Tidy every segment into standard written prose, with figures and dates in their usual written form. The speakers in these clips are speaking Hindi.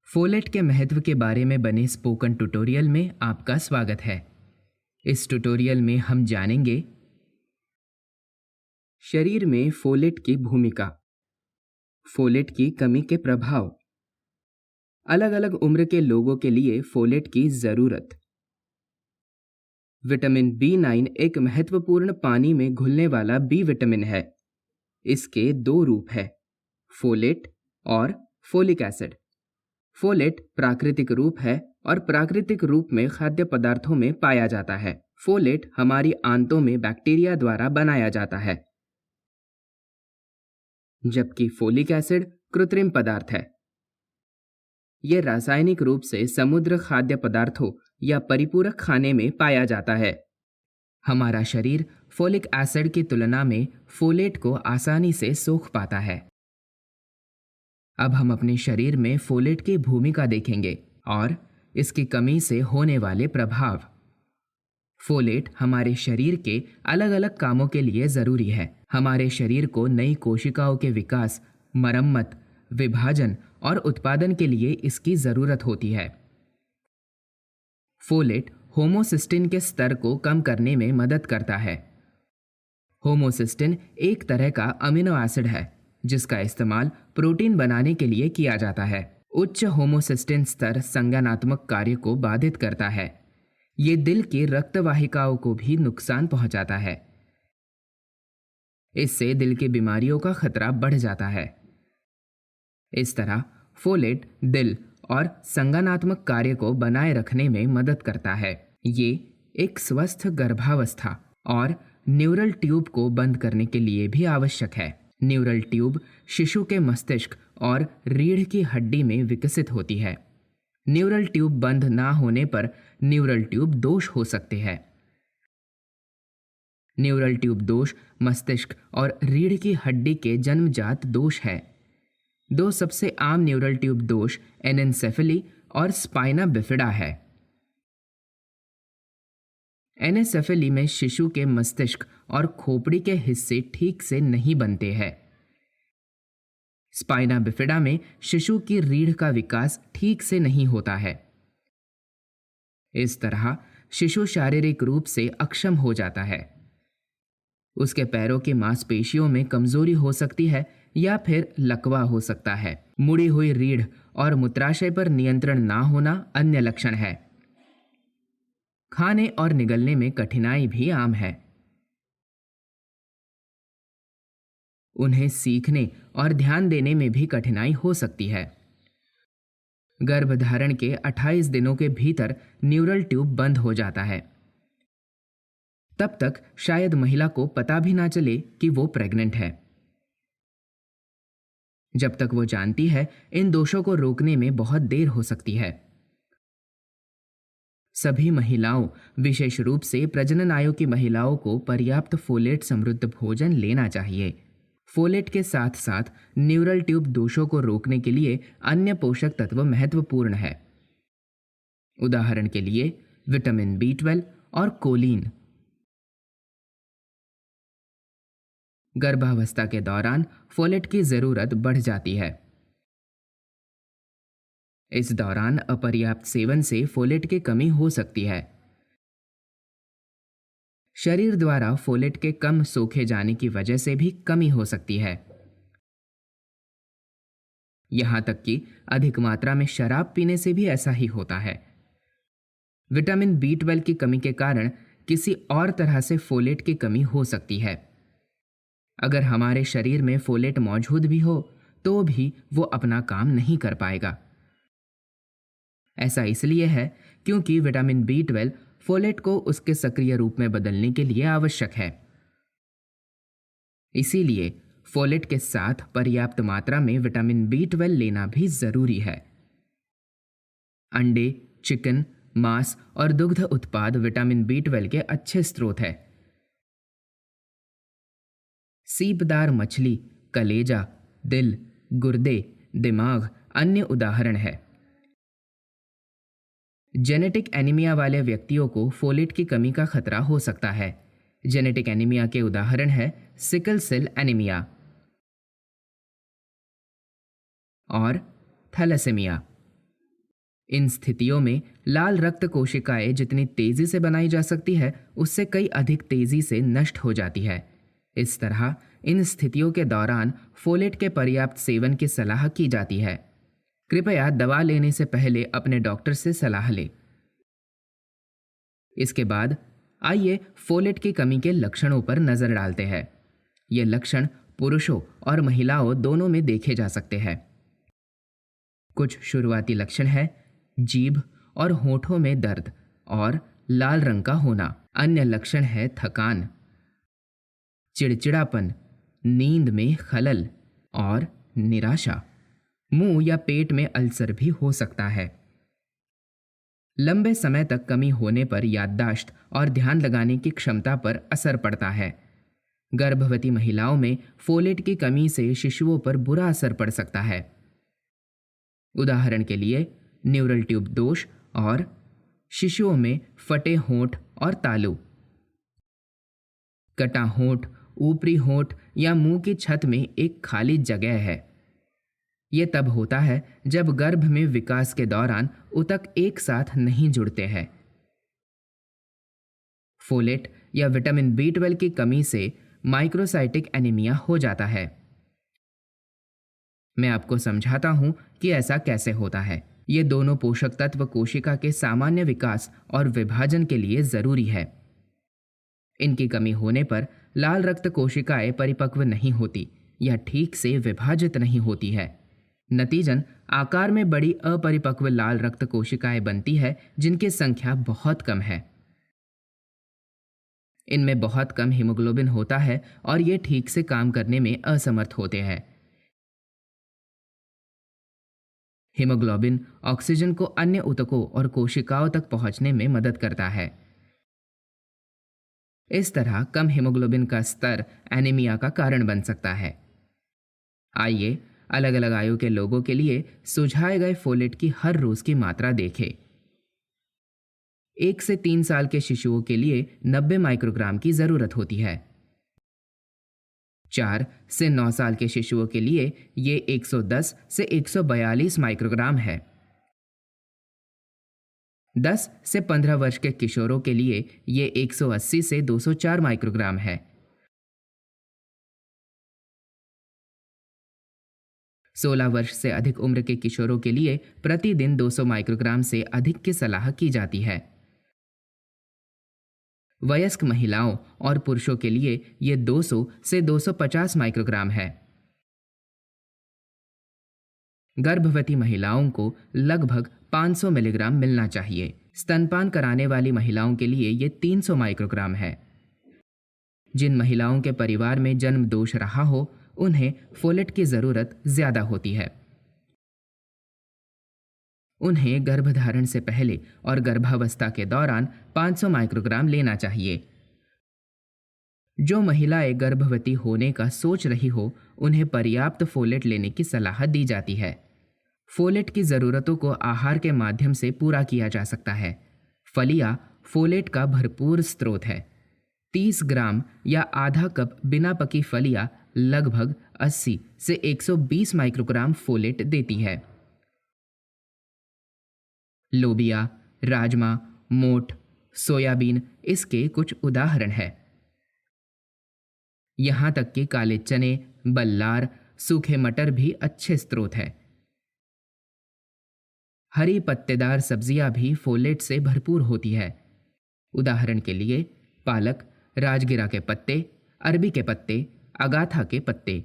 फोलेट के महत्व के बारे में बने स्पोकन ट्यूटोरियल में आपका स्वागत है। इस ट्यूटोरियल में हम जानेंगे शरीर में फोलेट की भूमिका, फोलेट की कमी के प्रभाव, अलग अलग उम्र के लोगों के लिए फोलेट की जरूरत। विटामिन B9 एक महत्वपूर्ण पानी में घुलने वाला बी विटामिन है। इसके दो रूप हैं, फोलेट और फोलिक एसिड। फोलेट प्राकृतिक रूप है और प्राकृतिक रूप में खाद्य पदार्थों में पाया जाता है। फोलेट हमारी आंतों में बैक्टीरिया द्वारा बनाया जाता है, जबकि फोलिक एसिड कृत्रिम पदार्थ है। यह रासायनिक रूप से समुद्र खाद्य पदार्थों या परिपूरक खाने में पाया जाता है। हमारा शरीर फोलिक एसिड की तुलना में फोलेट को आसानी से सोख पाता है। अब हम अपने शरीर में फोलेट की भूमिका देखेंगे और इसकी कमी से होने वाले प्रभाव। फोलेट हमारे शरीर के अलग अलग कामों के लिए जरूरी है। हमारे शरीर को नई कोशिकाओं के विकास, मरम्मत, विभाजन और उत्पादन के लिए इसकी जरूरत होती है। फोलेट होमोसिस्टिन के स्तर को कम करने में मदद करता है। होमोसिस्टिन एक तरह का अमीनो एसिड है जिसका इस्तेमाल प्रोटीन बनाने के लिए किया जाता है। उच्च होमोसिस्टिन स्तर संज्ञानात्मक कार्य को बाधित करता है। ये दिल की रक्तवाहिकाओं को भी नुकसान पहुंचाता है। इससे दिल की बीमारियों का खतरा बढ़ जाता है। इस तरह फोलेट दिल और संज्ञानात्मक कार्य को बनाए रखने में मदद करता है। ये एक स्वस्थ गर्भावस्था और न्यूरल ट्यूब को बंद करने के लिए भी आवश्यक है। न्यूरल ट्यूब शिशु के मस्तिष्क और रीढ़ की हड्डी में विकसित होती है। न्यूरल ट्यूब बंद ना होने पर न्यूरल ट्यूब दोष हो सकते हैं। न्यूरल ट्यूब दोष मस्तिष्क और रीढ़ की हड्डी के जन्मजात दोष है। दो सबसे आम न्यूरल ट्यूब दोष एनेन्सेफेली और स्पाइना बिफिडा है। एनेन्सेफेली में शिशु के मस्तिष्क और खोपड़ी के हिस्से ठीक से नहीं बनते हैं। स्पाइना बिफिडा में शिशु की रीढ़ का विकास ठीक से नहीं होता है। इस तरह शिशु शारीरिक रूप से अक्षम हो जाता है। उसके पैरों की मांसपेशियों में कमजोरी हो सकती है या फिर लकवा हो सकता है। मुड़ी हुई रीढ़ और मूत्राशय पर नियंत्रण ना होना अन्य लक्षण है। खाने और निगलने में कठिनाई भी आम है। उन्हें सीखने और ध्यान देने में भी कठिनाई हो सकती है। गर्भधारण के 28 दिनों के भीतर न्यूरल ट्यूब बंद हो जाता है। तब तक शायद महिला को पता भी ना चले कि वो प्रेग्नेंट है। जब तक वो जानती है, इन दोषों को रोकने में बहुत देर हो सकती है। सभी महिलाओं, विशेष रूप से प्रजनन आयु की महिलाओं को पर्याप्त फोलेट समृद्ध भोजन लेना चाहिए। फोलेट के साथ साथ न्यूरल ट्यूब दोषों को रोकने के लिए अन्य पोषक तत्व महत्वपूर्ण है। उदाहरण के लिए विटामिन B12 और कोलिन। गर्भावस्था के दौरान फोलेट की जरूरत बढ़ जाती है। इस दौरान अपर्याप्त सेवन से फोलेट की कमी हो सकती है। शरीर द्वारा फोलेट के कम सोखे जाने की वजह से भी कमी हो सकती है। यहां तक कि अधिक मात्रा में शराब पीने से भी ऐसा ही होता है। विटामिन B12 की कमी के कारण किसी और तरह से फोलेट की कमी हो सकती है। अगर हमारे शरीर में फोलेट मौजूद भी हो तो भी वो अपना काम नहीं कर पाएगा। ऐसा इसलिए है क्योंकि विटामिन B12 फोलेट को उसके सक्रिय रूप में बदलने के लिए आवश्यक है। इसीलिए फोलेट के साथ पर्याप्त मात्रा में विटामिन B12 लेना भी जरूरी है। अंडे, चिकन, मांस और दुग्ध उत्पाद विटामिन B12 के अच्छे स्रोत हैं। सीपदार मछली, कलेजा, दिल, गुर्दे, दिमाग अन्य उदाहरण है। जेनेटिक एनीमिया वाले व्यक्तियों को फोलेट की कमी का खतरा हो सकता है। जेनेटिक एनीमिया के उदाहरण है सिकल सेल एनीमिया और थैलेसेमिया। इन स्थितियों में लाल रक्त कोशिकाएं जितनी तेजी से बनाई जा सकती है उससे कई अधिक तेजी से नष्ट हो जाती है। इस तरह इन स्थितियों के दौरान फोलेट के पर्याप्त सेवन की सलाह की जाती है। कृपया दवा लेने से पहले अपने डॉक्टर से सलाह लें। इसके बाद आइए फोलेट की कमी के लक्षणों पर नजर डालते हैं। ये लक्षण पुरुषों और महिलाओं दोनों में देखे जा सकते हैं। कुछ शुरुआती लक्षण है जीभ और होठों में दर्द और लाल रंग का होना। अन्य लक्षण है थकान, चिड़चिड़ापन, नींद में खलल और निराशा। मुंह या पेट में अल्सर भी हो सकता है। लंबे समय तक कमी होने पर याददाश्त और ध्यान लगाने की क्षमता पर असर पड़ता है। गर्भवती महिलाओं में फोलेट की कमी से शिशुओं पर बुरा असर पड़ सकता है। उदाहरण के लिए न्यूरल ट्यूब दोष और शिशुओं में फटे होंठ और तालू। कटा होंठ, ऊपरी होंठ या मुंह की छत में एक खाली जगह है। यह तब होता है जब गर्भ में विकास के दौरान ऊतक एक साथ नहीं जुड़ते हैं। फोलेट या विटामिन B12 की कमी से माइक्रोसाइटिक एनीमिया हो जाता है। मैं आपको समझाता हूं कि ऐसा कैसे होता है। ये दोनों पोषक तत्व कोशिका के सामान्य विकास और विभाजन के लिए जरूरी है। इनकी कमी होने पर लाल रक्त कोशिकाएं परिपक्व नहीं होती या ठीक से विभाजित नहीं होती है। नतीजन आकार में बड़ी अपरिपक्व लाल रक्त कोशिकाएं बनती है जिनकी संख्या बहुत कम है। इनमें बहुत कम हीमोग्लोबिन होता है और ये ठीक से काम करने में असमर्थ होते हैं। हीमोग्लोबिन ऑक्सीजन को अन्य ऊतकों और कोशिकाओं तक पहुंचने में मदद करता है। इस तरह कम हीमोग्लोबिन का स्तर एनीमिया का कारण बन सकता है। आइए अलग अलग आयु के लोगों के लिए सुझाए गए फोलेट की हर रोज की मात्रा देखें। 1 से 3 साल के शिशुओं के लिए 90 माइक्रोग्राम की जरूरत होती है। 4 से 9 साल के शिशुओं के लिए ये 110 से 142 माइक्रोग्राम है। 10 से 15 वर्ष के किशोरों के लिए ये 180 से 204 माइक्रोग्राम है। 16 वर्ष से अधिक उम्र के किशोरों के लिए प्रतिदिन 200 माइक्रोग्राम से अधिक की सलाह की जाती है। वयस्क महिलाओं और पुरुषों के लिए ये 200 से 250 माइक्रोग्राम है। गर्भवती महिलाओं को लगभग 500 मिलीग्राम मिलना चाहिए। स्तनपान कराने वाली महिलाओं के लिए ये 300 माइक्रोग्राम है। जिन महिलाओं के परिवार में जन्म दोष रहा हो उन्हें फोलेट की जरूरत ज्यादा होती है। उन्हें गर्भधारण से पहले और गर्भावस्था के दौरान 500 माइक्रोग्राम लेना चाहिए। जो महिलाएं गर्भवती होने का सोच रही हो उन्हें पर्याप्त फोलेट लेने की सलाह दी जाती है। फोलेट की ज़रूरतों को आहार के माध्यम से पूरा किया जा सकता है। फलियां फोलेट का भरपूर स्रोत है। 30 ग्राम या आधा कप बिना पकी फलियां लगभग 80 से 120 माइक्रोग्राम फोलेट देती है। लोबिया, राजमा, मोठ, सोयाबीन इसके कुछ उदाहरण हैं। यहां तक कि काले चने, बल्लार, सूखे मटर भी अच्छे स्रोत हैं। हरी पत्तेदार सब्जियां भी फोलेट से भरपूर होती है। उदाहरण के लिए पालक, राजगिरा के पत्ते, अरबी के पत्ते, अगाथा के पत्ते।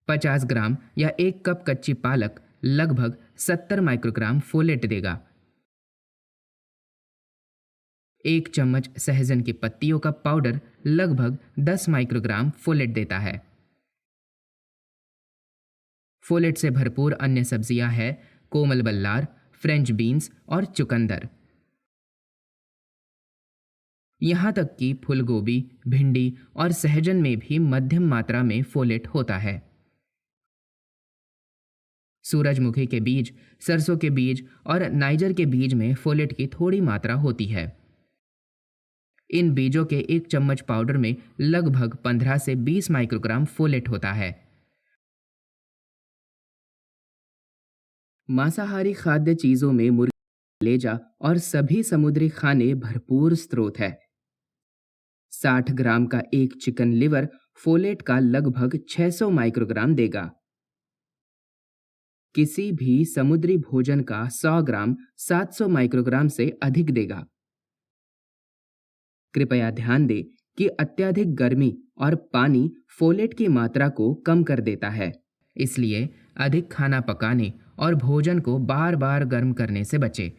50 ग्राम या 1 कप कच्ची पालक लगभग 70 माइक्रोग्राम फोलेट देगा। 1 चम्मच सहजन की पत्तियों का पाउडर लगभग 10 माइक्रोग्राम फोलेट देता है। फोलेट से भरपूर अन्य सब्जियां हैं कोमल बल्लार, फ्रेंच बीन्स और चुकंदर। यहां तक कि फूलगोभी, भिंडी और सहजन में भी मध्यम मात्रा में फोलेट होता है। सूरजमुखी के बीज, सरसों के बीज और नाइजर के बीज में फोलेट की थोड़ी मात्रा होती है। इन बीजों के 1 चम्मच पाउडर में लगभग 15 से 20 माइक्रोग्राम फोलेट होता है। मांसाहारी खाद्य चीजों में मुर्गी, कलेजा और सभी समुद्री खाने भरपूर स्रोत है। 60 ग्राम का एक चिकन लिवर फोलेट का लगभग 600 माइक्रोग्राम देगा। किसी भी समुद्री भोजन का 100 ग्राम 700 माइक्रोग्राम से अधिक देगा। कृपया ध्यान दें कि अत्यधिक गर्मी और पानी फोलेट की मात्रा को कम कर देता है, इसलिए अधिक खाना पकाने और भोजन को बार बार गर्म करने से बचें।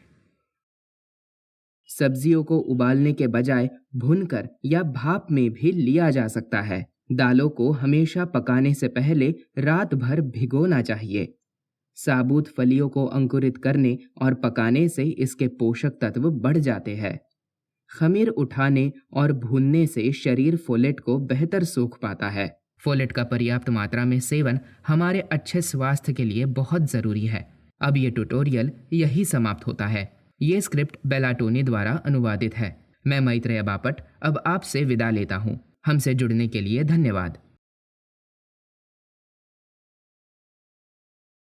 सब्जियों को उबालने के बजाय भूनकर या भाप में भी लिया जा सकता है। दालों को हमेशा पकाने से पहले रात भर भिगोना चाहिए। साबुत फलियों को अंकुरित करने और पकाने से इसके पोषक तत्व बढ़ जाते हैं। खमीर उठाने और भूनने से शरीर फोलेट को बेहतर सोख पाता है। फोलेट का पर्याप्त मात्रा में सेवन हमारे अच्छे स्वास्थ्य के लिए बहुत जरूरी है। अब ये ट्यूटोरियल यही समाप्त होता है। ये स्क्रिप्ट बेला टोनी द्वारा अनुवादित है। मैं मैत्रेय बापट अब आपसे विदा लेता हूँ। हमसे जुड़ने के लिए धन्यवाद।